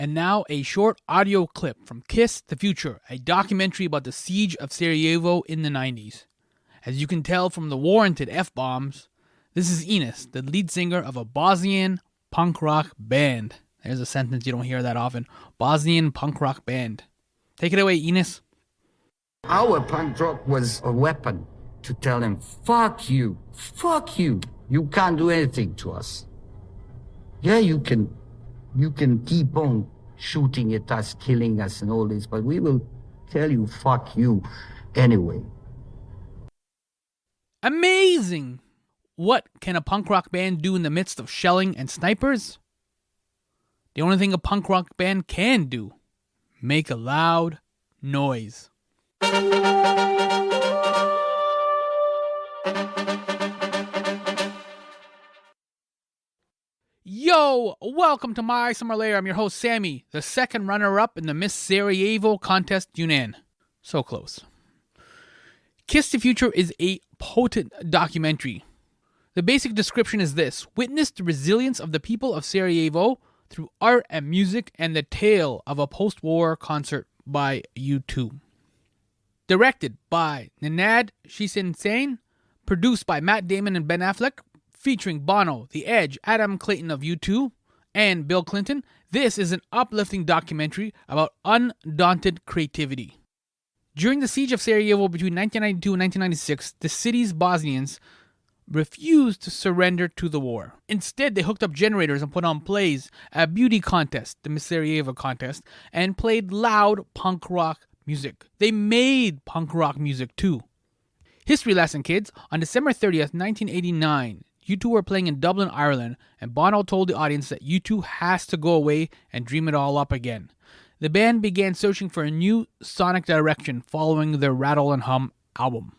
And now a short audio clip from Kiss the Future, a documentary about the siege of Sarajevo in the 90s. As you can tell from the warranted F-bombs, this is Enes, the lead singer of a Bosnian punk rock band. There's a sentence you don't hear that often. Bosnian punk rock band. Take it away, Enes. Our punk rock was a weapon to tell them, fuck you, you can't do anything to us. Yeah, you can keep on shooting at us, killing us and all this, but we will tell you, fuck you, anyway. Amazing! What can a punk rock band do in the midst of shelling and snipers? The only thing a punk rock band can do, make a loud noise. Yo, welcome to My Summer Lair. I'm your host, Sammy, the second runner-up in the Miss Sarajevo contest, Younan. So close. Kiss the Future is a potent documentary. The basic description is this: witness the resilience of the people of Sarajevo through art and music and the tale of a post-war concert by U2. Directed by Nenad Cicin-Sain, produced by Matt Damon and Ben Affleck, featuring Bono, The Edge, Adam Clayton of U2, and Bill Clinton, this is an uplifting documentary about undaunted creativity. During the siege of Sarajevo between 1992 and 1996, the city's Bosnians refused to surrender to the war. Instead, they hooked up generators and put on plays, a beauty contest, the Miss Sarajevo contest, and played loud punk rock music. They made punk rock music too. History lesson, kids. On December 30th, 1989, U2 were playing in Dublin, Ireland, and Bono told the audience that U2 has to go away and dream it all up again. The band began searching for a new sonic direction following their Rattle and Hum album.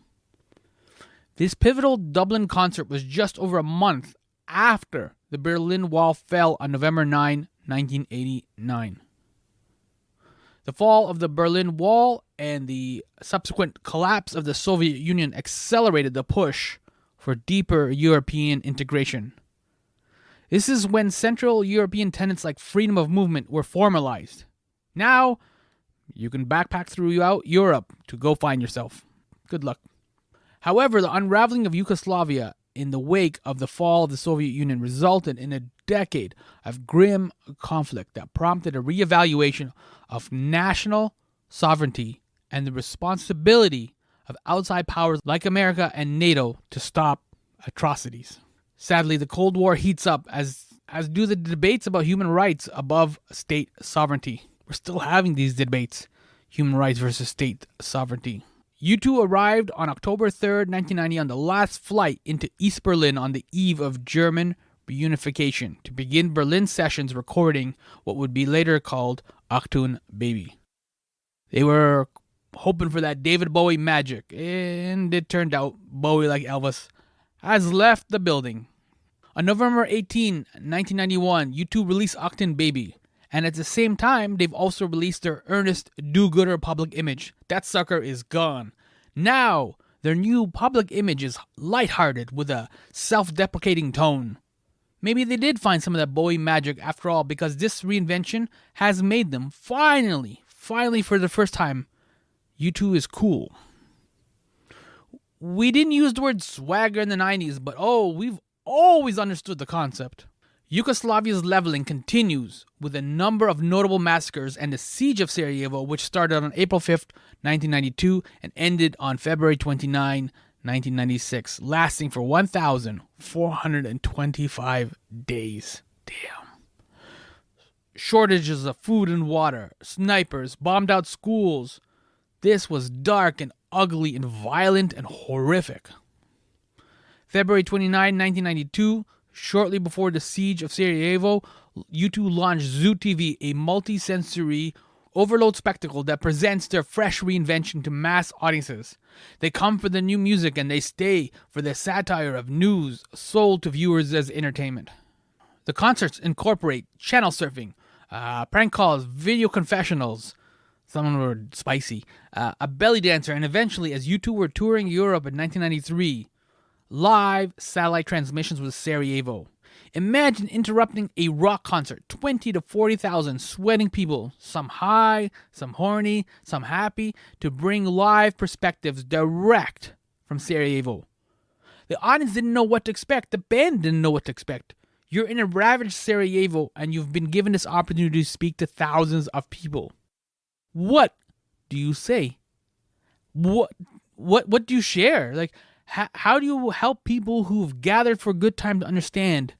This pivotal Dublin concert was just over a month after the Berlin Wall fell on November 9, 1989. The fall of the Berlin Wall and the subsequent collapse of the Soviet Union accelerated the push for deeper European integration. This is when Central European tenets like freedom of movement were formalized. Now, you can backpack throughout Europe to go find yourself. Good luck. However, the unraveling of Yugoslavia in the wake of the fall of the Soviet Union resulted in a decade of grim conflict that prompted a reevaluation of national sovereignty and the responsibility of outside powers like America and NATO to stop atrocities. Sadly, the Cold War heats up, as do the debates about human rights above state sovereignty. We're still having these debates, human rights versus state sovereignty. U2 arrived on October 3rd, 1990 on the last flight into East Berlin on the eve of German reunification to begin Berlin sessions recording what would be later called Achtung Baby. They were hoping for that David Bowie magic, and it turned out Bowie, like Elvis, has left the building. On November 18, 1991, U2 released Achtung Baby, and at the same time, they've also released their earnest do-gooder public image. That sucker is gone. Now, their new public image is lighthearted with a self-deprecating tone. Maybe they did find some of that Bowie magic after all, because this reinvention has made them finally for the first time, U2 is cool. We didn't use the word swagger in the 90s, but we've always understood the concept. Yugoslavia's leveling continues with a number of notable massacres and the siege of Sarajevo, which started on April 5th, 1992 and ended on February 29, 1996, lasting for 1,425 days. Damn. Shortages of food and water, snipers, bombed out schools. This was dark and ugly and violent and horrific. February 29, 1992, shortly before the siege of Sarajevo, U2 launched Zoo TV, a multi-sensory overload spectacle that presents their fresh reinvention to mass audiences. They come for the new music and they stay for the satire of news sold to viewers as entertainment. The concerts incorporate channel surfing, prank calls, video confessionals, some were spicy, a belly dancer, and eventually, as U2 were touring Europe in 1993, live satellite transmissions with Sarajevo. Imagine interrupting a rock concert, 20 to 40,000 sweating people, some high, some horny, some happy, to bring live perspectives direct from Sarajevo. The audience didn't know what to expect. The band didn't know what to expect. You're in a ravaged Sarajevo and you've been given this opportunity to speak to thousands of people. What do you say? What do you share? Like, how do you help people who've gathered for a good time to understand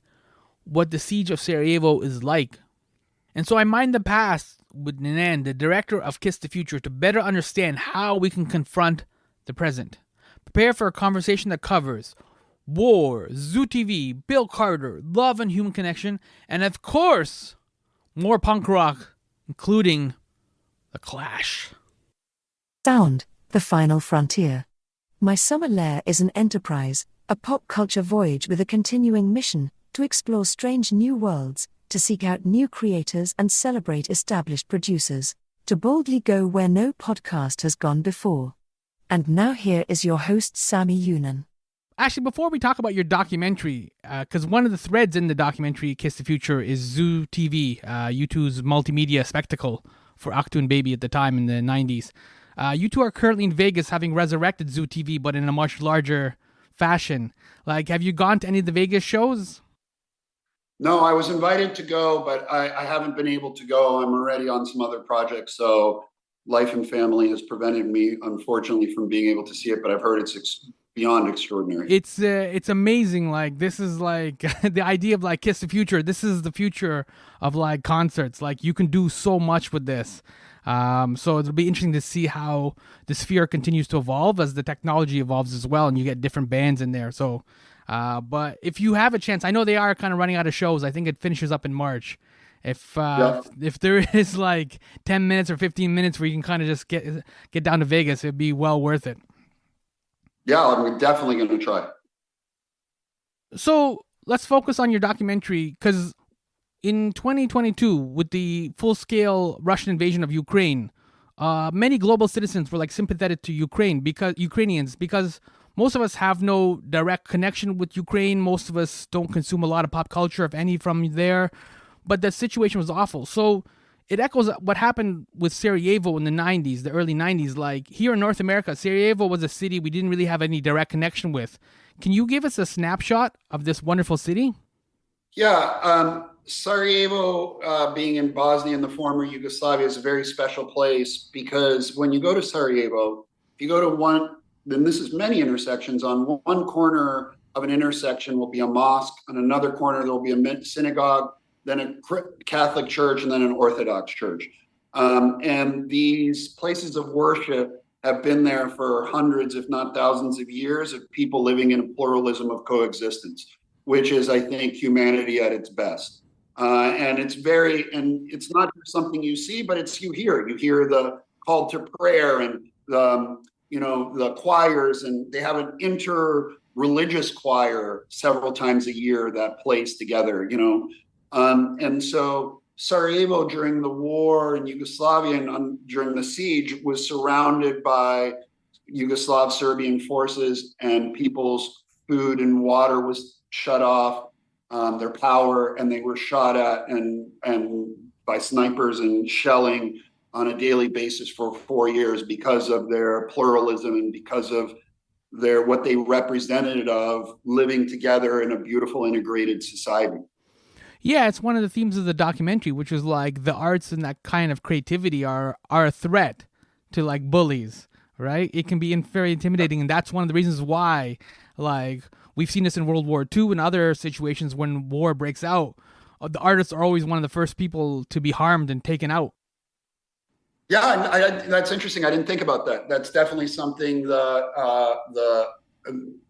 what the siege of Sarajevo is like? And so I mind the past with Nenad, the director of Kiss the Future, to better understand how we can confront the present. Prepare for a conversation that covers war, Zoo TV, Bill Carter, love and human connection, and of course, more punk rock, including The Clash. Sound, the final frontier. My Summer Lair is an enterprise, a pop culture voyage with a continuing mission to explore strange new worlds, to seek out new creators and celebrate established producers, to boldly go where no podcast has gone before. And now here is your host, Sammy Younan. Actually, before we talk about your documentary, because one of the threads in the documentary Kiss the Future is Zoo TV, U2's multimedia spectacle for Achtung Baby at the time in the 90s. U2 are currently in Vegas, having resurrected Zoo TV, but in a much larger fashion. Like, have you gone to any of the Vegas shows? No, I was invited to go, but I haven't been able to go. I'm already on some other projects, so life and family has prevented me, unfortunately, from being able to see it, but I've heard it's beyond extraordinary. It's amazing. Like, this is like the idea of like Kiss the Future. This is the future of like concerts. Like, you can do so much with this. So it'll be interesting to see how the sphere continues to evolve as the technology evolves as well, and you get different bands in there. So, but if you have a chance, I know they are kind of running out of shows. I think it finishes up in March. If there is like 10 minutes or 15 minutes where you can kind of just get down to Vegas, it'd be well worth it. Yeah, I'm definitely going to try. So let's focus on your documentary, because in 2022, with the full-scale Russian invasion of Ukraine, many global citizens were like sympathetic to Ukrainians because most of us have no direct connection with Ukraine. Most of us don't consume a lot of pop culture, if any, from there. But the situation was awful. So it echoes what happened with Sarajevo in the 90s, the early 90s. Like, here in North America, Sarajevo was a city we didn't really have any direct connection with. Can you give us a snapshot of this wonderful city? Yeah, Sarajevo, being in Bosnia and the former Yugoslavia, is a very special place because when you go to Sarajevo, if you go to one, then this is many intersections. On one corner of an intersection will be a mosque. On another corner, there will be a synagogue, then a Catholic church, and then an Orthodox church. And these places of worship have been there for hundreds, if not thousands of years, of people living in a pluralism of coexistence, which is, I think, humanity at its best. And it's not just something you see, but you hear the call to prayer and the choirs, and they have an inter-religious choir several times a year that plays together, and so Sarajevo during the war in Yugoslavia and during the siege was surrounded by Yugoslav Serbian forces, and people's food and water was shut off, their power, and they were shot at and by snipers and shelling on a daily basis for 4 years because of their pluralism and because of what they represented of living together in a beautiful integrated society. Yeah, it's one of the themes of the documentary, which is like the arts and that kind of creativity are a threat to like bullies, right? It can be very intimidating, and that's one of the reasons why, like, we've seen this in World War II and other situations when war breaks out. The artists are always one of the first people to be harmed and taken out. Yeah, that's interesting. I didn't think about that. That's definitely something the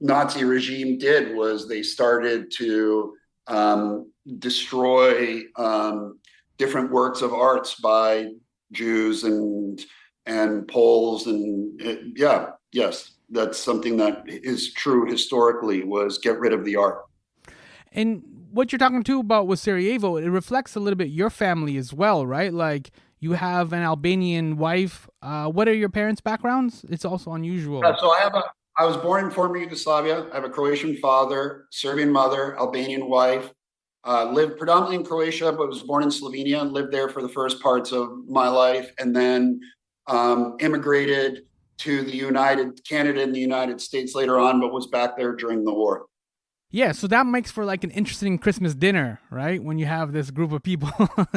Nazi regime did, was they started to destroy different works of arts by Jews and Poles, and yes, that's something that is true historically, was get rid of the art. And what you're talking too about with Sarajevo, it reflects a little bit your family as well, right? Like, you have an Albanian wife. What are your parents' backgrounds? It's also unusual. So I was born in former Yugoslavia. I have a Croatian father, Serbian mother, Albanian wife. lived predominantly in Croatia, but was born in Slovenia and lived there for the first parts of my life, and then immigrated to Canada and the United States later on, but was back there during the war. Yeah, so that makes for like an interesting Christmas dinner, right? When you have this group of people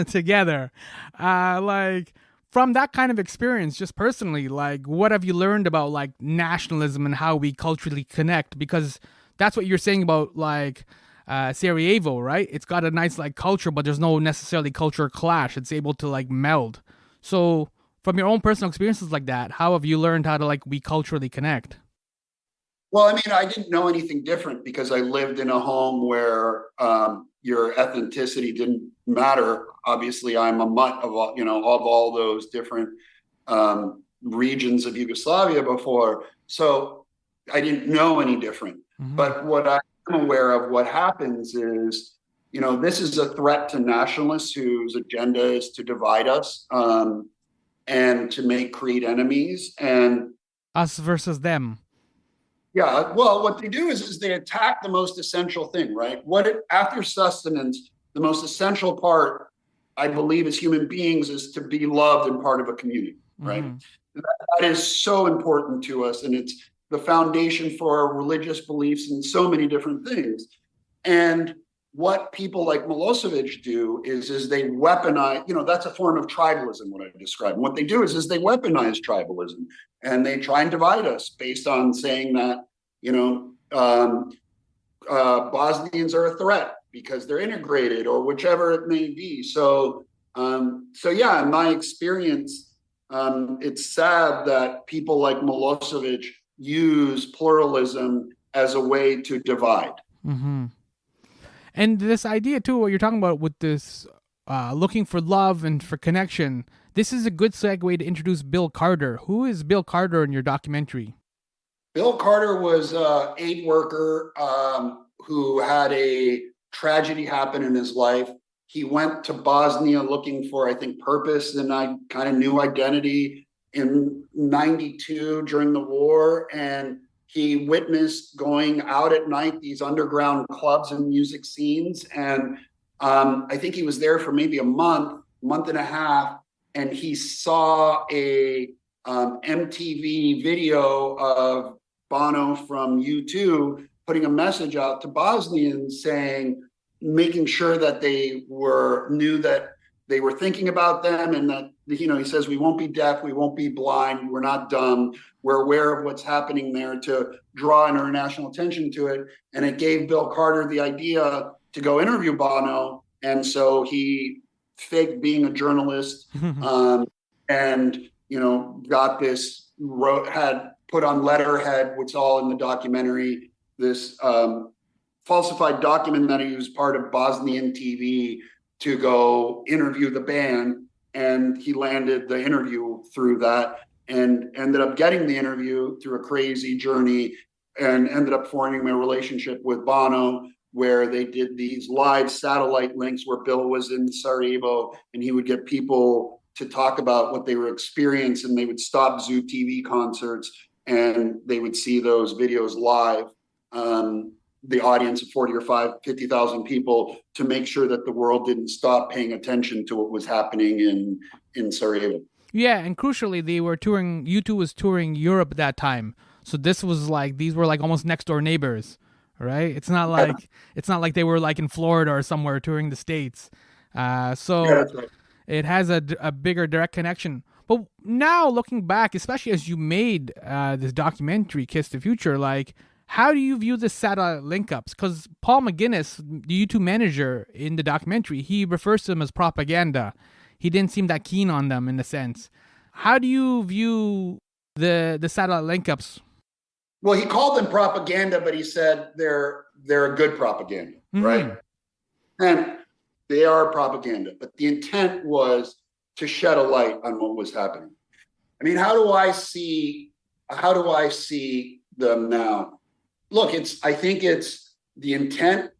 together. Like from that kind of experience, just personally, like what have you learned about like nationalism and how we culturally connect? Because that's what you're saying about like Sarajevo, right? It's got a nice like culture, but there's no necessarily culture clash. It's able to like meld. So from your own personal experiences like that, how have you learned how to like we culturally connect? Well, I mean, I didn't know anything different because I lived in a home where your ethnicity didn't matter. Obviously, I'm a mutt of all those different regions of Yugoslavia before, so I didn't know any different. Mm-hmm. But what I'm aware of, what happens is, this is a threat to nationalists whose agenda is to divide us and to create enemies, and Us versus them. yeah, well, what they do is they attack the most essential thing, right? After sustenance, the most essential part, I believe, as human beings, is to be loved and part of a community, right? Mm-hmm. That is so important to us, and it's the foundation for our religious beliefs and so many different things. And what people like Milosevic do is they weaponize, that's a form of tribalism, what I described. And what they do is they weaponize tribalism, and they try and divide us based on saying that, Bosnians are a threat because they're integrated or whichever it may be. So yeah, in my experience, it's sad that people like Milosevic use pluralism as a way to divide. Mm-hmm. And this idea too, what you're talking about with this looking for love and for connection, this is a good segue to introduce Bill Carter. Who is Bill Carter in your documentary? Bill Carter was an aid worker who had a tragedy happen in his life. He went to Bosnia looking for, I think, purpose and I kind of new identity in '92 during the war. And he witnessed going out at night, these underground clubs and music scenes. And I think he was there for maybe a month and a half. And he saw a MTV video of Bono from U2 putting a message out to Bosnians making sure that they knew that they were thinking about them, and that, he says, we won't be deaf, we won't be blind, we're not dumb, we're aware of what's happening there, to draw international attention to it. And it gave Bill Carter the idea to go interview Bono. And so he faked being a journalist and, got this, had put on letterhead, which is all in the documentary, this falsified document that he was part of Bosnian TV to go interview the band. And he landed the interview through that and ended up getting the interview through a crazy journey, and ended up forming a relationship with Bono, where they did these live satellite links where Bill was in Sarajevo and he would get people to talk about what they were experiencing. And they would stop Zoo TV concerts and they would see those videos live. The audience of 40 or 50,000 people, to make sure that the world didn't stop paying attention to what was happening in Sarajevo. Yeah, and crucially, they were touring. U2 was touring Europe at that time, so this was like these were like almost next door neighbors, right? It's not like they were like in Florida or somewhere touring the States. So yeah, that's right. It has a bigger direct connection. But now looking back, especially as you made this documentary, Kiss the Future, like, how do you view the satellite link-ups? Because Paul McGuinness, the U2 manager in the documentary, he refers to them as propaganda. He didn't seem that keen on them in a sense. How do you view the satellite link-ups? Well, he called them propaganda, but he said they're a good propaganda, right? And they are propaganda, but the intent was to shed a light on what was happening. I mean, how do I see them now? Look, I think it's the intent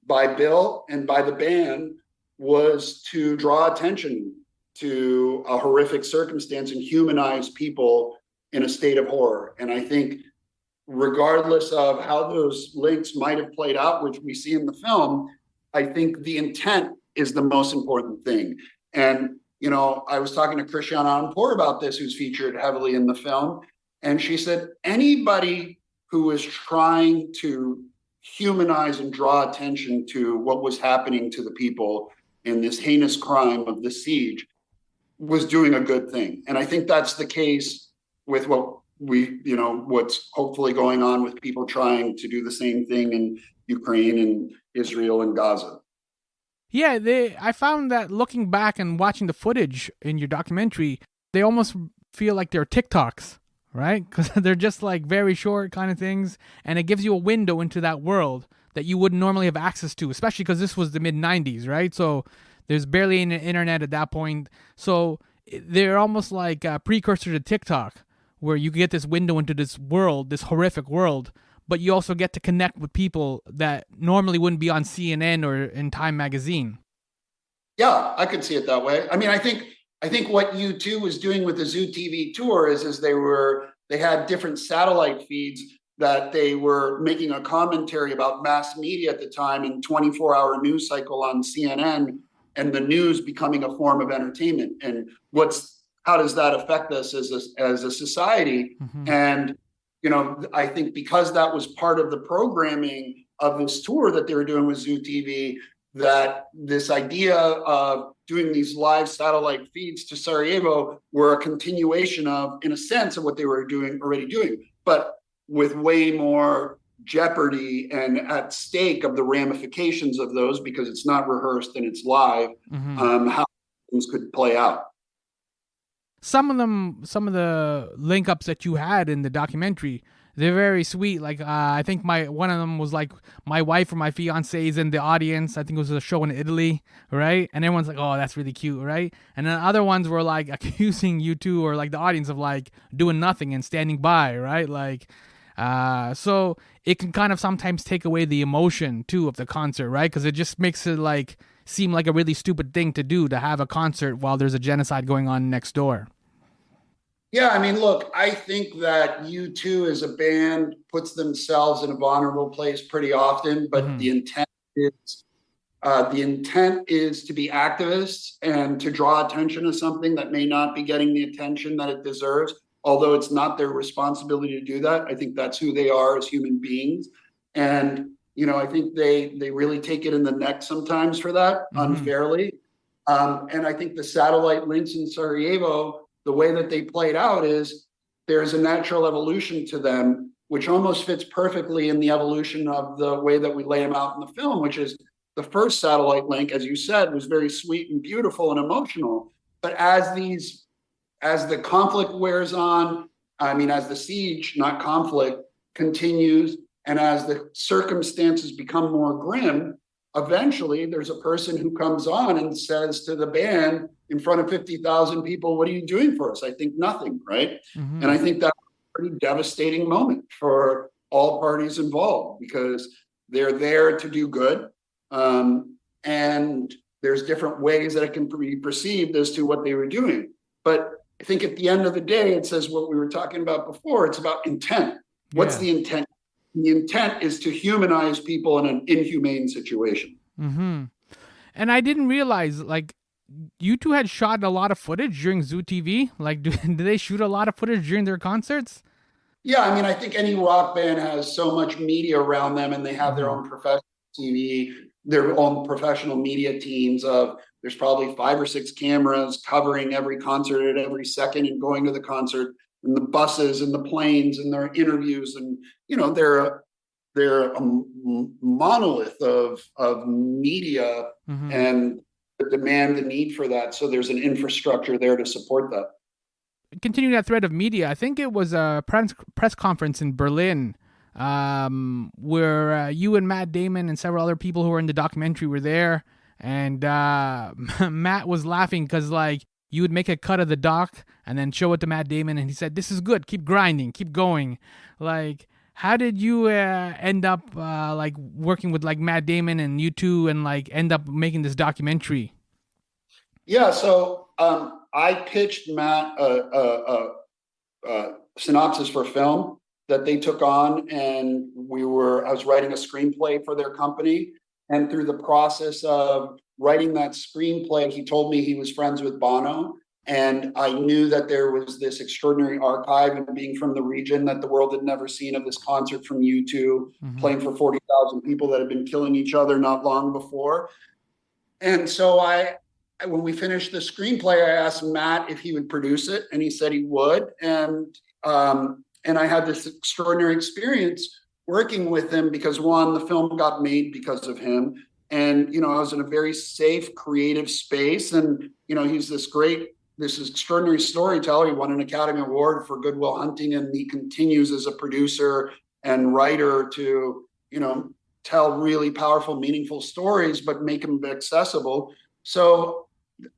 by Bill and by the band was to draw attention to a horrific circumstance and humanize people in a state of horror. And I think regardless of how those links might have played out, which we see in the film, I think the intent is the most important thing. And, I was talking to Christiane Amanpour about this, who's featured heavily in the film. And she said, anybody who is trying to humanize and draw attention to what was happening to the people in this heinous crime of the siege was doing a good thing. And I think that's the case with what's hopefully going on with people trying to do the same thing in Ukraine and Israel and Gaza. Yeah, I found that looking back and watching the footage in your documentary, they almost feel like they're TikToks, right? Because they're just like very short kind of things, and it gives you a window into that world that you wouldn't normally have access to, especially because this was the mid-90s, right? So there's barely any internet at that point. So they're almost like a precursor to TikTok, where you get this window into this world, this horrific world, but you also get to connect with people that normally wouldn't be on CNN or in Time magazine. Yeah, I could see it that way. I mean, I think what U2 was doing with the Zoo TV tour is they had different satellite feeds that they were making a commentary about mass media at the time and 24-hour news cycle on CNN and the news becoming a form of entertainment. And how does that affect us as a society? Mm-hmm. And I think because that was part of the programming of this tour that they were doing with Zoo TV, that this idea of doing these live satellite feeds to Sarajevo were a continuation of, in a sense, of what they were already doing, but with way more jeopardy and at stake of the ramifications of those, because it's not rehearsed and it's live, Mm-hmm. how things could play out. Some of the link ups that you had in the documentary, they're very sweet. Like I think one of them was like my wife or my fiance is in the audience. I think it was a show in Italy, right? And everyone's like, "Oh, that's really cute," right? And then other ones were like accusing U2 or like the audience of like doing nothing and standing by, right? Like, so it can kind of sometimes take away the emotion too of the concert, right? Because it just makes it like seem like a really stupid thing to do, to have a concert while there's a genocide going on next door. Yeah, I mean, look, I think that U2 as a band puts themselves in a vulnerable place pretty often, but Mm-hmm. the intent is to be activists and to draw attention to something that may not be getting the attention that it deserves, although it's not their responsibility to do that. I think that's who they are as human beings. And I think they really take it in the neck sometimes for that, unfairly. And I think the satellite links in Sarajevo, the way that they played out is there's a natural evolution to them, which almost fits perfectly in the evolution of the way that we lay them out in the film, which is the first satellite link, as you said, was very sweet and beautiful and emotional. But as the conflict wears on, as the siege, not conflict, continues, and as the circumstances become more grim, eventually there's a person who comes on and says to the band in front of 50,000 people, "What are you doing for us?" "I think nothing," right? Mm-hmm. And I think that's a pretty devastating moment for all parties involved, because they're there to do good. And there's different ways that it can be perceived as to what they were doing. But I think at the end of the day, it says what we were talking about before. It's about intent. What's the intent? The intent is to humanize people in an inhumane situation. Mm-hmm. And I didn't realize, like, U2 had shot a lot of footage during Zoo TV. Like, did they shoot a lot of footage during their concerts? Yeah, I think any rock band has so much media around them, and they have their own professional TV, their own professional media teams there's probably 5 or 6 cameras covering every concert at every second and going to the concert, and the buses and the planes and their interviews, and they're a monolith of media, and the demand, the need for that. So there's an infrastructure there to support that. Continuing that thread of media, I think it was a press conference in Berlin, where you and Matt Damon and several other people who were in the documentary were there, and Matt was laughing because like you would make a cut of the doc and then show it to Matt Damon, and he said, "This is good. Keep grinding. Keep going." Like, how did you end up like working with like Matt Damon and U2 and like end up making this documentary? Yeah, so I pitched Matt a synopsis for film that they took on, and I was writing a screenplay for their company, And through the process of writing that screenplay, he told me he was friends with Bono. And I knew that there was this extraordinary archive, and being from the region that the world had never seen, of this concert from U2 playing for 40,000 people that had been killing each other not long before. And so when we finished the screenplay, I asked Matt if he would produce it, and he said he would. And I had this extraordinary experience working with him because, one, the film got made because of him. And, I was in a very safe, creative space. And, he's this extraordinary storyteller. He won an Academy Award for Good Will Hunting, and he continues as a producer and writer to, tell really powerful, meaningful stories, but make them accessible. So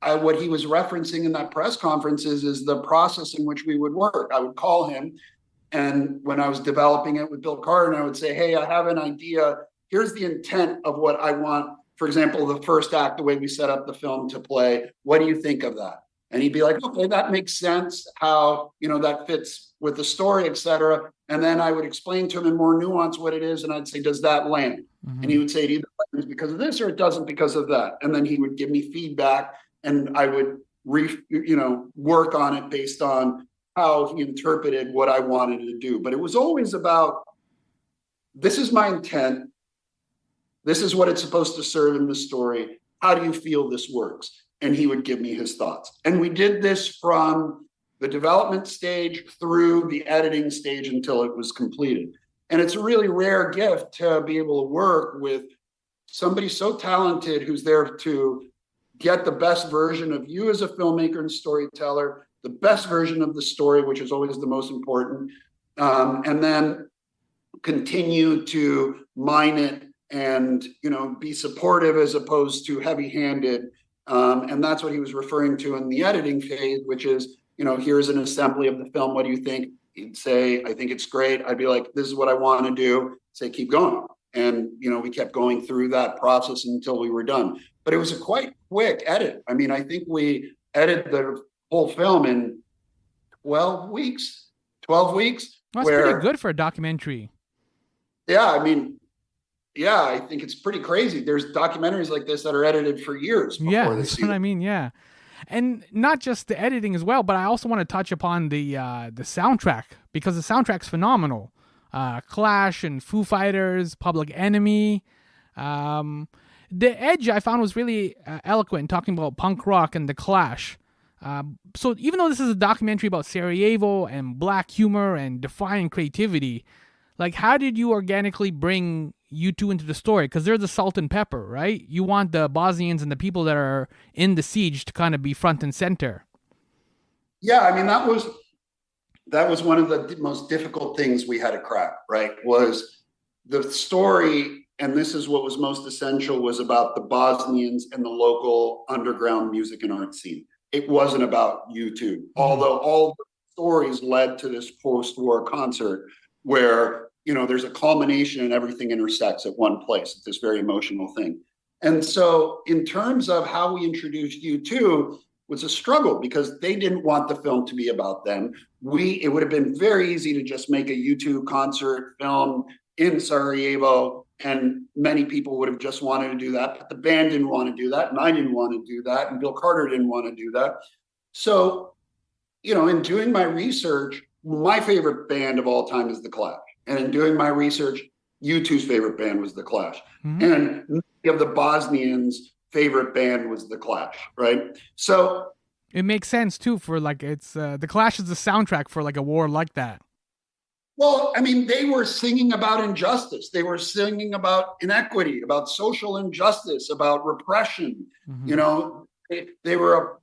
what he was referencing in that press conference is the process in which we would work. I would call him, and when I was developing it with Bill Carter, and I would say, hey, I have an idea. Here's the intent of what I want. For example, the first act, the way we set up the film to play. What do you think of that? And he'd be like, okay, that makes sense, how, that fits with the story, et cetera. And then I would explain to him in more nuance what it is. And I'd say, does that land? And he would say, it either lands because of this or it doesn't because of that. And then he would give me feedback, and I would work on it based on how he interpreted what I wanted to do. But it was always about, this is my intent. This is what it's supposed to serve in the story. How do you feel this works? And he would give me his thoughts. And we did this from the development stage through the editing stage until it was completed. And it's a really rare gift to be able to work with somebody so talented who's there to get the best version of you as a filmmaker and storyteller, the best version of the story, which is always the most important, and then continue to mine it and, be supportive as opposed to heavy-handed. And that's what he was referring to in the editing phase, which is, here's an assembly of the film. What do you think? He'd say, I think it's great. I'd be like, this is what I want to do. Say, keep going. And, we kept going through that process until we were done. But it was a quite quick edit. I mean, I think we edited the whole film in 12 weeks. That's pretty good for a documentary. Yeah, I mean, yeah, I think it's pretty crazy. There's documentaries like this that are edited for years before they see it. I mean, yeah. And not just the editing as well, but I also want to touch upon the soundtrack, because the soundtrack's phenomenal. Clash and Foo Fighters, Public Enemy. The Edge I found was really eloquent, talking about punk rock and the Clash. So even though this is a documentary about Sarajevo and black humor and defiant creativity, like, how did you organically bring U2 into the story? Because they're the salt and pepper, right? You want the Bosnians and the people that are in the siege to kind of be front and center. Yeah, I mean, that was one of the most difficult things we had to crack, right? Was the story, and this is what was most essential, was about the Bosnians and the local underground music and art scene. It wasn't about U2, although all the stories led to this post-war concert where, there's a culmination and everything intersects at one place. It's this very emotional thing. And so in terms of how we introduced U2 was a struggle, because they didn't want the film to be about them. It would have been very easy to just make a U2 concert film in Sarajevo, and many people would have just wanted to do that. But the band didn't want to do that, and I didn't want to do that, and Bill Carter didn't want to do that. So, in doing my research, my favorite band of all time is The Clash. And in doing my research, U2's favorite band was The Clash. And many of the Bosnians' favorite band was The Clash, right? So it makes sense too, for it's The Clash is the soundtrack for a war like that. Well, I mean, they were singing about injustice. They were singing about inequity, about social injustice, about repression. They were a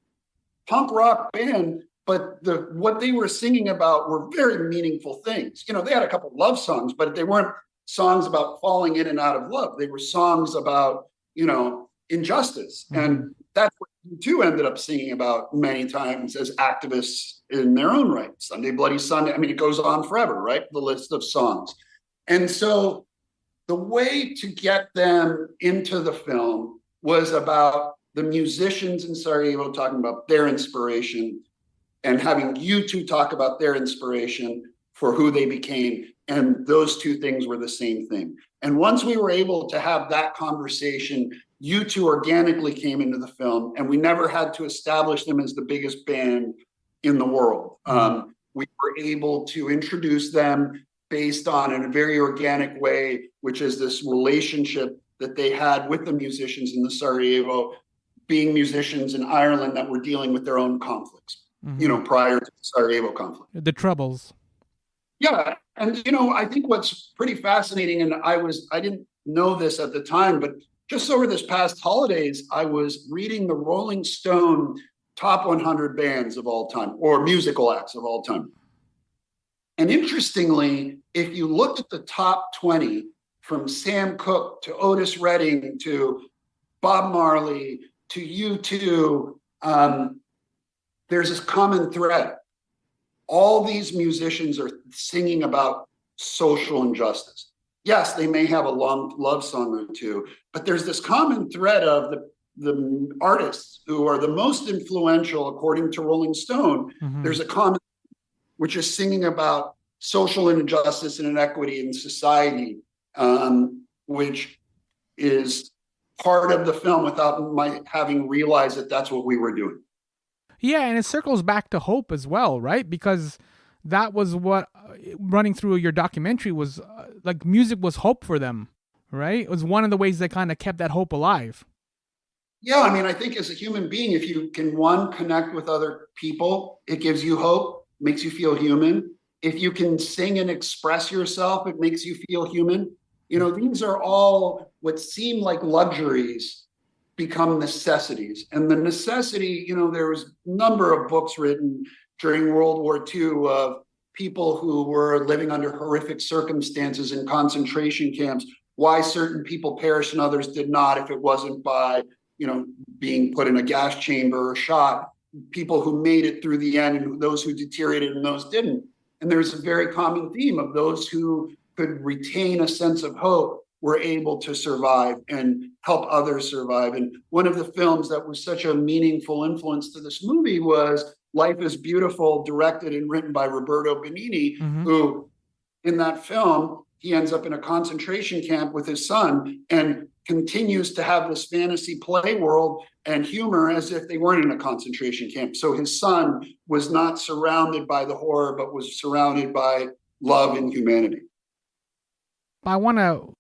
punk rock band, but what they were singing about were very meaningful things. They had a couple love songs, but they weren't songs about falling in and out of love. They were songs about, injustice. And that's what U2 ended up singing about many times as activists in their own right. Sunday Bloody Sunday. I mean, it goes on forever, right? The list of songs. And so the way to get them into the film was about the musicians in Sarajevo talking about their inspiration, and having U2 talk about their inspiration for who they became, And those two things were the same thing. And once we were able to have that conversation, U2 organically came into the film, and we never had to establish them as the biggest band in the world. We were able to introduce them based on, in a very organic way, which is this relationship that they had with the musicians in the Sarajevo, being musicians in Ireland that were dealing with their own conflicts, prior to the Sarajevo conflict. The Troubles. Yeah. And, I think what's pretty fascinating, and I didn't know this at the time, but just over this past holidays, I was reading the Rolling Stone top 100 bands of all time, or musical acts of all time. And interestingly, if you looked at the top 20, from Sam Cooke to Otis Redding to Bob Marley to U2, there's this common thread. All these musicians are singing about social injustice. Yes, they may have a long love song or two, but there's this common thread of the artists who are the most influential, according to Rolling Stone. There's a common, which is singing about social injustice and inequity in society, which is part of the film without my having realized that that's what we were doing. Yeah, and it circles back to hope as well, right? Because that was what running through your documentary was like, music was hope for them, right? It was one of the ways they kind of kept that hope alive. Yeah, I mean, I think as a human being, if you can, one, connect with other people, it gives you hope, makes you feel human. If you can sing and express yourself, it makes you feel human. These are all what seem like luxuries become necessities. And the necessity, there was a number of books written during World War II of people who were living under horrific circumstances in concentration camps, why certain people perished and others did not, if it wasn't by, being put in a gas chamber or shot, people who made it through the end and those who deteriorated and those didn't. And there's a very common theme of those who could retain a sense of hope were able to survive and help others survive. And one of the films that was such a meaningful influence to this movie was Life is Beautiful, directed and written by Roberto Benigni, who in that film, he ends up in a concentration camp with his son and continues to have this fantasy play world and humor as if they weren't in a concentration camp. So his son was not surrounded by the horror, but was surrounded by love and humanity. I want to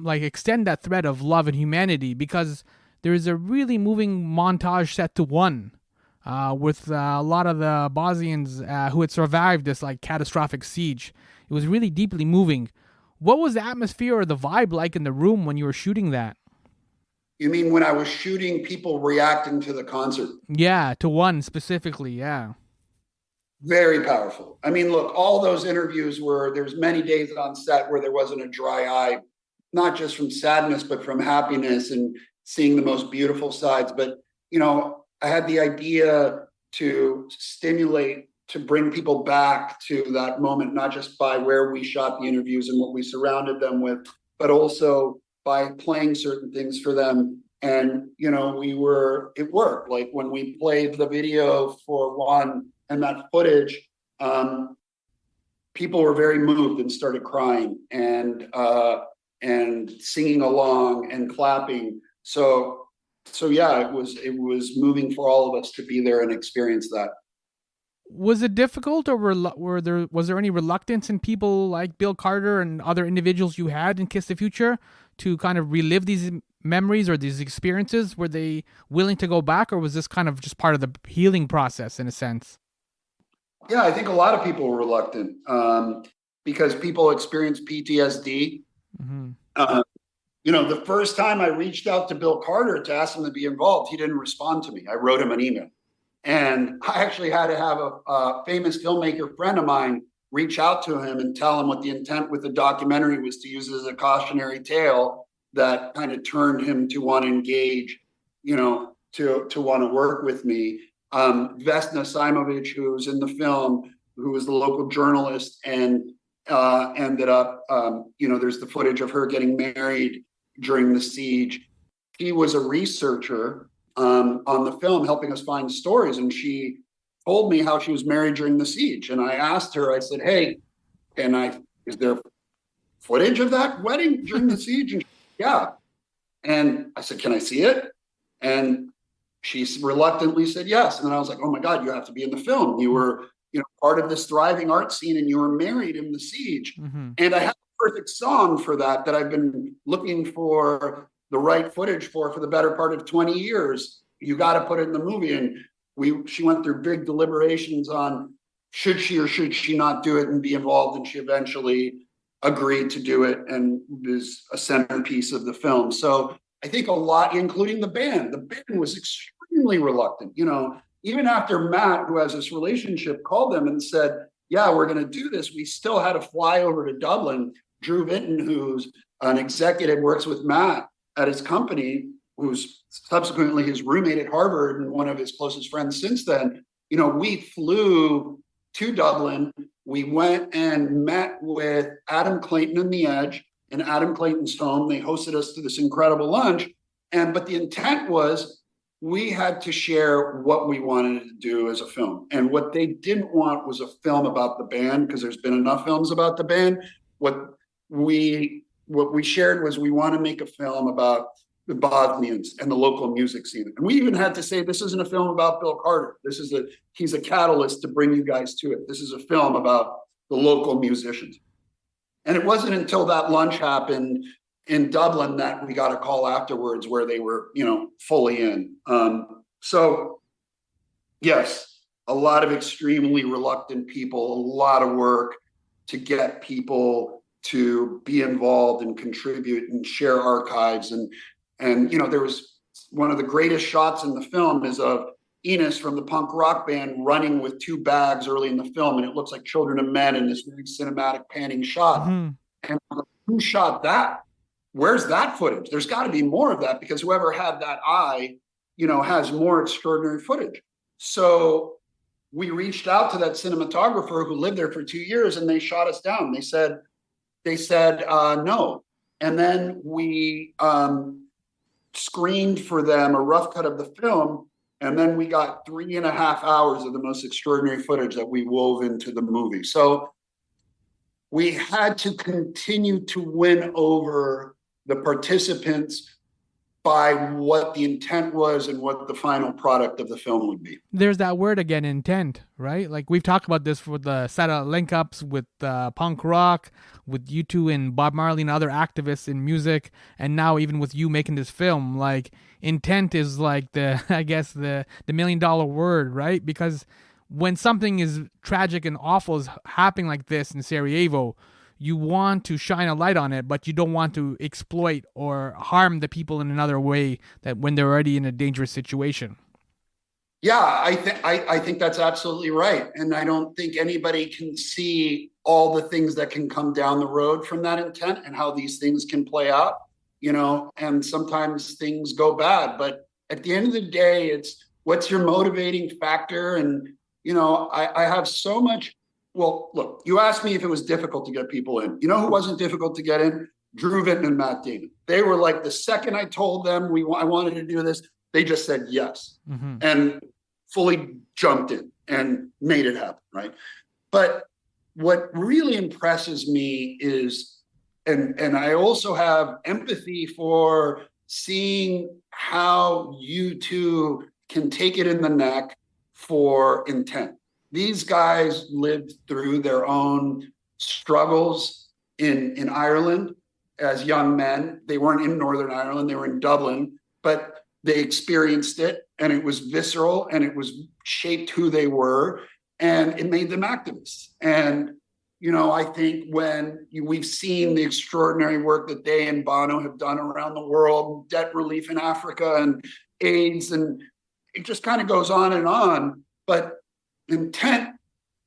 extend that thread of love and humanity, because there's a really moving montage set to one with a lot of the Bosnians who had survived this catastrophic siege. It was really deeply moving. What was the atmosphere or the vibe like in the room when you were shooting that? You mean when I was shooting people reacting to the concert? Yeah, to one specifically, yeah. Very powerful. I mean, look, all those interviews there's many days on set where there wasn't a dry eye, not just from sadness, but from happiness and seeing the most beautiful sides. But, I had the idea to stimulate, to bring people back to that moment, not just by where we shot the interviews and what we surrounded them with, but also by playing certain things for them. And, it worked. Like when we played the video for one and that footage, people were very moved and started crying and singing along and clapping. So yeah, it was moving for all of us to be there and experience that. Was it difficult, or was there any reluctance in people like Bill Carter and other individuals you had in Kiss the Future to kind of relive these memories or these experiences? Were they willing to go back, or was this kind of just part of the healing process in a sense? Yeah, I think a lot of people were reluctant because people experience PTSD. The first time I reached out to Bill Carter to ask him to be involved, he didn't respond to me. I wrote him an email. And I actually had to have a famous filmmaker friend of mine reach out to him and tell him what the intent with the documentary was, to use it as a cautionary tale that kind of turned him to want to engage, to want to work with me. Vesna Simovic, who's in the film, who was the local journalist and ended up, there's the footage of her getting married during the siege. She was a researcher on the film, helping us find stories. And she told me how she was married during the siege. And I asked her, I said, hey, is there footage of that wedding during the siege? And yeah. And I said, can I see it? And she reluctantly said yes. And then I was like, oh my God, you have to be in the film. You were, part of this thriving art scene, and you were married in the siege. Mm-hmm. And I have a perfect song for that I've been looking for the right footage for the better part of 20 years. You got to put it in the movie. And she went through big deliberations on should she or should she not do it and be involved. And she eventually agreed to do it and is a centerpiece of the film. So I think a lot, including the band was extremely reluctant. Even after Matt, who has this relationship, called them and said, yeah, we're going to do this, we still had to fly over to Dublin. Drew Vinton, who's an executive, works with Matt at his company, who's subsequently his roommate at Harvard and one of his closest friends since then. We flew to Dublin. We went and met with Adam Clayton and The Edge in Adam Clayton's home. They hosted us to this incredible lunch. But the intent was we had to share what we wanted to do as a film. And what they didn't want was a film about the band, because there's been enough films about the band. What we shared was we want to make a film about the Bosnians and the local music scene. And we even had to say, this isn't a film about Bill Carter. He's a catalyst to bring you guys to it. This is a film about the local musicians. And it wasn't until that lunch happened in Dublin that we got a call afterwards where they were, fully in. So yes, a lot of extremely reluctant people, a lot of work to get people to be involved and contribute and share archives. And there was one of the greatest shots in the film is of Enos from the punk rock band running with two bags early in the film. And it looks like Children of Men in this very cinematic panning shot. Mm-hmm. And who shot that? Where's that footage? There's got to be more of that, because whoever had that eye, has more extraordinary footage. So we reached out to that cinematographer who lived there for 2 years, and they shot us down. They said no. And then we screened for them a rough cut of the film, and then we got 3.5 hours of the most extraordinary footage that we wove into the movie. So we had to continue to win over the participants by what the intent was and what the final product of the film would be. There's that word again, intent, right? Like we've talked about this for the satellite link-ups with punk rock, with U2 and Bob Marley and other activists in music, and now even with you making this film. Like intent is like the $1 million word, right? Because when something is tragic and awful is happening like this in Sarajevo, you want to shine a light on it, but you don't want to exploit or harm the people in another way that when they're already in a dangerous situation. Yeah, I think that's absolutely right. And I don't think anybody can see all the things that can come down the road from that intent and how these things can play out, and sometimes things go bad. But at the end of the day, it's what's your motivating factor. And, I have so much. Well, look, you asked me if it was difficult to get people in. You know who wasn't difficult to get in? Drew Vinton and Matt Damon. They were like, the second I told them I wanted to do this, they just said yes, and fully jumped in and made it happen, right? But what really impresses me is, and I also have empathy for seeing how U2 can take it in the neck for intent. These guys lived through their own struggles in Ireland as young men. They weren't in Northern Ireland, they were in Dublin, but they experienced it, and it was visceral, and it was shaped who they were, and it made them activists. And, I think when we've seen the extraordinary work that they and Bono have done around the world, debt relief in Africa and AIDS, and it just kind of goes on, but intent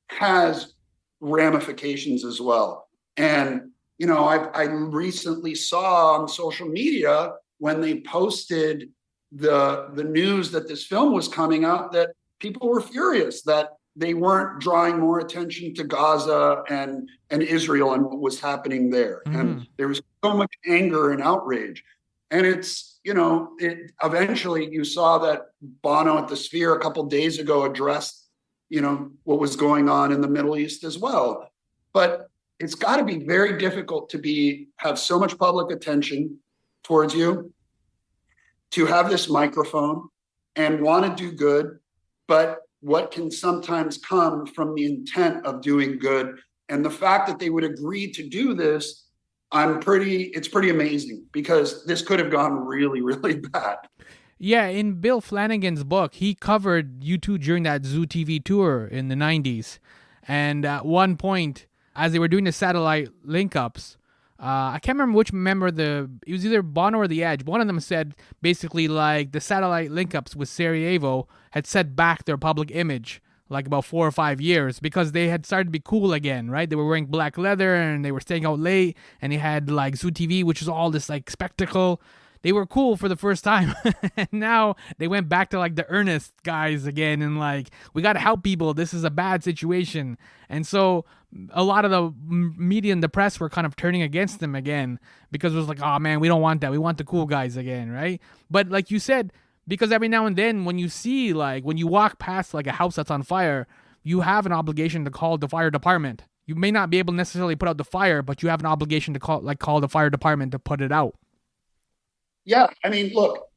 has ramifications as well. And, I recently saw on social media when they posted the news that this film was coming out, that people were furious that they weren't drawing more attention to Gaza and Israel and what was happening there. And there was so much anger and outrage. And it's, eventually you saw that Bono at the Sphere a couple of days ago addressed what was going on in the Middle East as well. But it's got to be very difficult to have so much public attention towards you, to have this microphone and want to do good, but what can sometimes come from the intent of doing good. And the fact that they would agree to do this, it's pretty amazing, because this could have gone really, really bad. Yeah, in Bill Flanagan's book, he covered U2 during that Zoo TV tour in the 90s. And at one point, as they were doing the satellite link-ups, I can't remember which member it was either Bono or The Edge. One of them said basically like the satellite link-ups with Sarajevo had set back their public image like about 4 or 5 years, because they had started to be cool again, right? They were wearing black leather and they were staying out late, and they had like Zoo TV, which is all this like spectacle. They were cool for the first time. And now they went back to like the earnest guys again, and like, we got to help people. This is a bad situation. And so a lot of the media and the press were kind of turning against them again, because it was like, oh man, we don't want that. We want the cool guys again, right? But like you said, because every now and then when you walk past like a house that's on fire, you have an obligation to call the fire department. You may not be able to necessarily put out the fire, but you have an obligation to call the fire department to put it out. Yeah, I mean, look,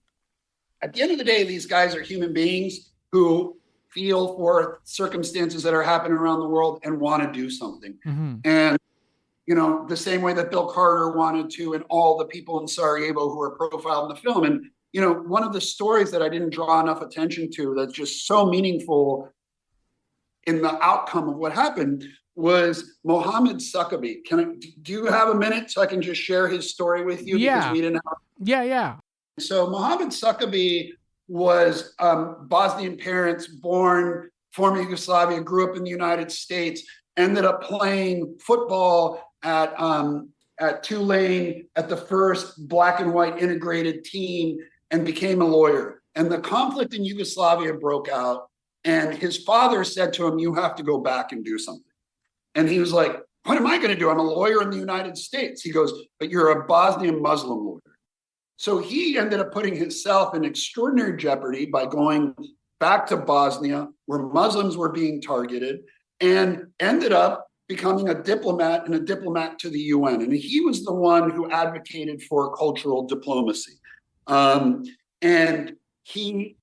at the end of the day, these guys are human beings who feel for circumstances that are happening around the world and want to do something. Mm-hmm. And, the same way that Bill Carter wanted to, and all the people in Sarajevo who are profiled in the film. And, one of the stories that I didn't draw enough attention to that's just so meaningful in the outcome of what happened was Mohammed Suckabi. Do you have a minute so I can just share his story with you? Yeah. Because we didn't have. Yeah. So Mohammed Suckabi was Bosnian parents, born former Yugoslavia, grew up in the United States, ended up playing football at Tulane at the first black and white integrated team, and became a lawyer. And the conflict in Yugoslavia broke out, and his father said to him, "You have to go back and do something." And he was like, "What am I going to do? I'm a lawyer in the United States." He goes, "But you're a Bosnian Muslim lawyer." So he ended up putting himself in extraordinary jeopardy by going back to Bosnia, where Muslims were being targeted, and ended up becoming a diplomat, and a diplomat to the UN. And he was the one who advocated for cultural diplomacy. And he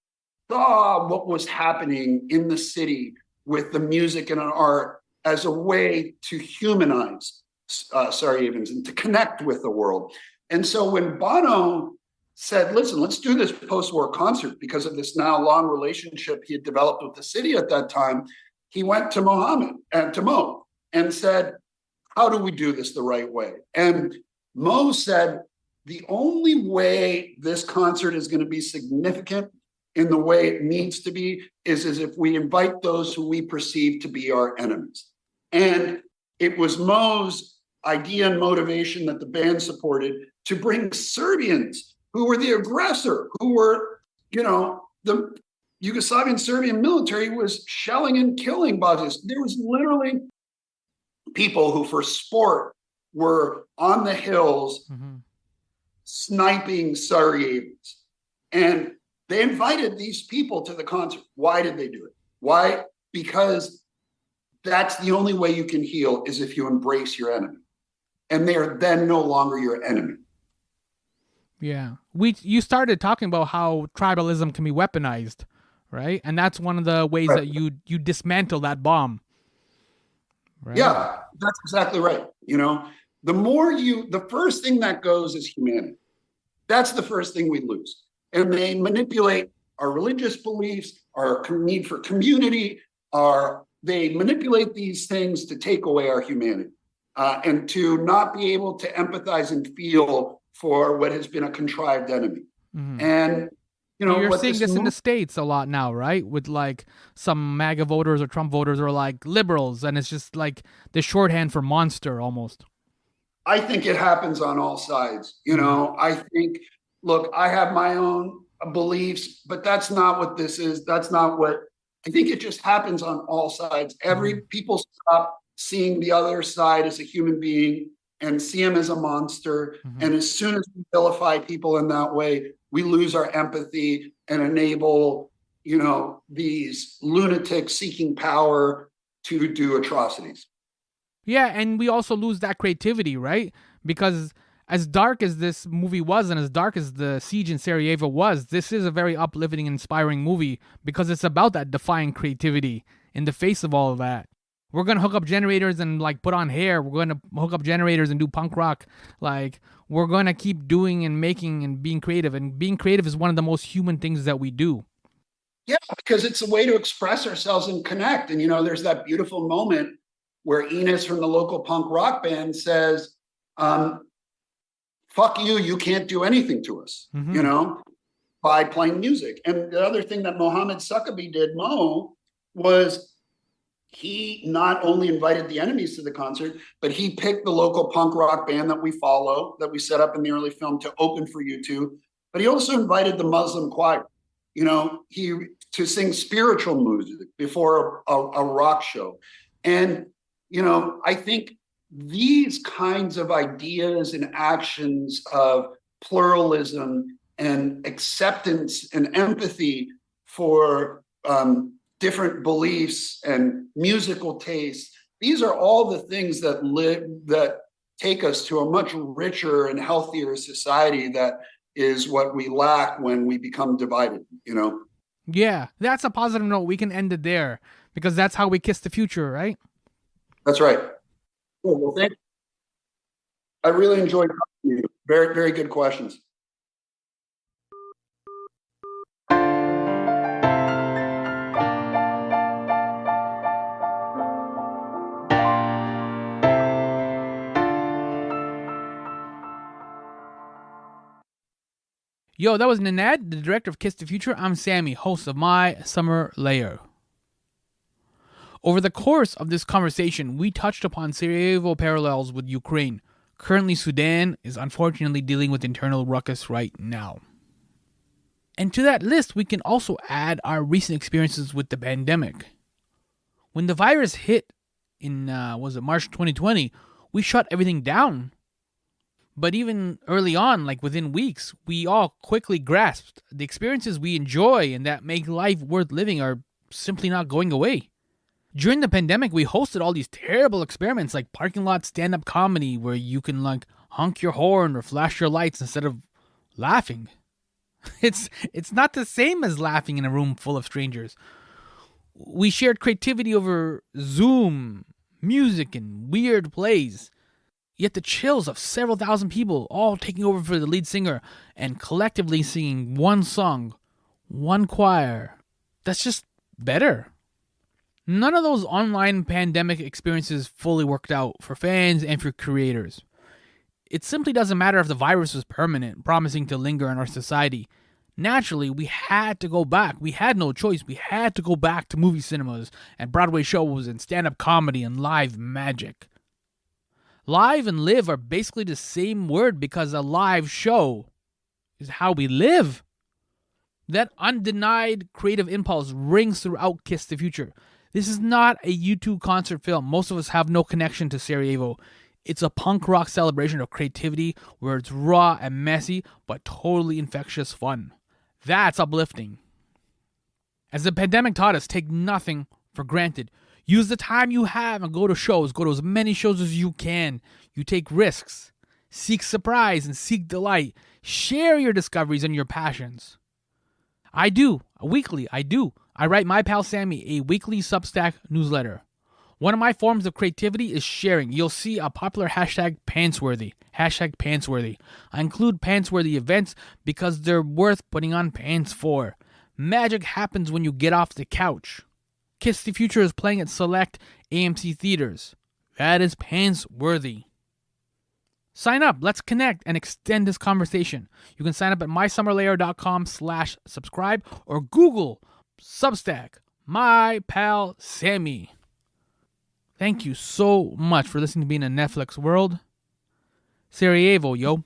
saw what was happening in the city with the music and art as a way to humanize Sarajevans and to connect with the world. And so when Bono said, "Listen, let's do this post-war concert," because of this now long relationship he had developed with the city at that time, he went to Mo and said, "How do we do this the right way?" And Mo said, "The only way this concert is going to be significant in the way it needs to be is if we invite those who we perceive to be our enemies." And it was Mo's idea and motivation that the band supported to bring Serbians, who were the aggressor, who were, the Yugoslavian Serbian military was shelling and killing Bosnians. There was literally people who, for sport, were on the hills, mm-hmm, sniping Sarajevans. And they invited these people to the concert. Why did they do it? Why? Because that's the only way you can heal, is if you embrace your enemy. And they are then no longer your enemy. Yeah. You started talking about how tribalism can be weaponized, right? And that's one of the ways that you dismantle that bomb. Right? Yeah, that's exactly right. The first thing that goes is humanity. That's the first thing we lose. And they manipulate our religious beliefs, our need for community, they manipulate these things to take away our humanity, and to not be able to empathize and feel for what has been a contrived enemy. Mm-hmm. And you're seeing this in the States a lot now, right? With like some MAGA voters or Trump voters are like liberals, and it's just like the shorthand for monster almost. I think it happens on all sides. I think, look, I have my own beliefs, but that's not what this is. That's not what I think. It just happens on all sides. People stop seeing the other side as a human being and see him as a monster. Mm-hmm. And as soon as we vilify people in that way, we lose our empathy and enable, these lunatics seeking power to do atrocities. Yeah, and we also lose that creativity, right? Because as dark as this movie was and as dark as the siege in Sarajevo was, this is a very uplifting, inspiring movie because it's about that defying creativity in the face of all of that. We're gonna hook up generators and like put on hair. We're gonna hook up generators and do punk rock. Like we're gonna keep doing and making and being creative. And being creative is one of the most human things that we do. Yeah, because it's a way to express ourselves and connect. And, there's that beautiful moment where Enos from the local punk rock band says, fuck you, you can't do anything to us, by playing music. And the other thing that Mohammed Suckabi did, was he not only invited the enemies to the concert, but he picked the local punk rock band that we follow, that we set up in the early film to open for U2. But he also invited the Muslim choir, to sing spiritual music before a rock show. And, I think these kinds of ideas and actions of pluralism and acceptance and empathy for different beliefs and musical tastes, these are all the things that take us to a much richer and healthier society that is what we lack when we become divided, Yeah, that's a positive note. We can end it there because that's how we kiss the future, right? That's right. Well, thank you. I really enjoyed talking to you. Very, very good questions. Yo, that was Nenad, the director of Kiss the Future. I'm Sammy, host of My Summer Lair. Over the course of this conversation, we touched upon Sarajevo parallels with Ukraine. Currently, Sudan is unfortunately dealing with internal ruckus right now. And to that list, we can also add our recent experiences with the pandemic. When the virus hit in, March 2020, we shut everything down. But even early on, like within weeks, we all quickly grasped the experiences we enjoy and that make life worth living are simply not going away. During the pandemic, we hosted all these terrible experiments like parking lot stand-up comedy where you can like honk your horn or flash your lights instead of laughing. It's not the same as laughing in a room full of strangers. We shared creativity over Zoom, music, and weird plays. Yet the chills of several thousand people all taking over for the lead singer and collectively singing one song, one choir. That's just better. None of those online pandemic experiences fully worked out for fans and for creators. It simply doesn't matter if the virus was permanent, promising to linger in our society. Naturally, we had to go back. We had no choice. We had to go back to movie cinemas and Broadway shows and stand-up comedy and live magic. Live and live are basically the same word because a live show is how we live. That undenied creative impulse rings throughout Kiss the Future. This is not a U2 concert film. Most of us have no connection to Sarajevo. It's a punk rock celebration of creativity where it's raw and messy, but totally infectious fun. That's uplifting. As the pandemic taught us, take nothing for granted. Use the time you have and go to shows. Go to as many shows as you can. You take risks. Seek surprise and seek delight. Share your discoveries and your passions. I do. I write My Pal Sammy, a weekly Substack newsletter. One of my forms of creativity is sharing. You'll see a popular hashtag Pantsworthy. Hashtag Pantsworthy. I include Pantsworthy events because they're worth putting on pants for. Magic happens when you get off the couch. Kiss the Future is playing at select AMC theaters. That is pants-worthy. Sign up. Let's connect and extend this conversation. You can sign up at mysummerlair.com/subscribe or Google Substack My Pal Sammy. Thank you so much for listening to me in a Netflix world. Sarajevo, yo.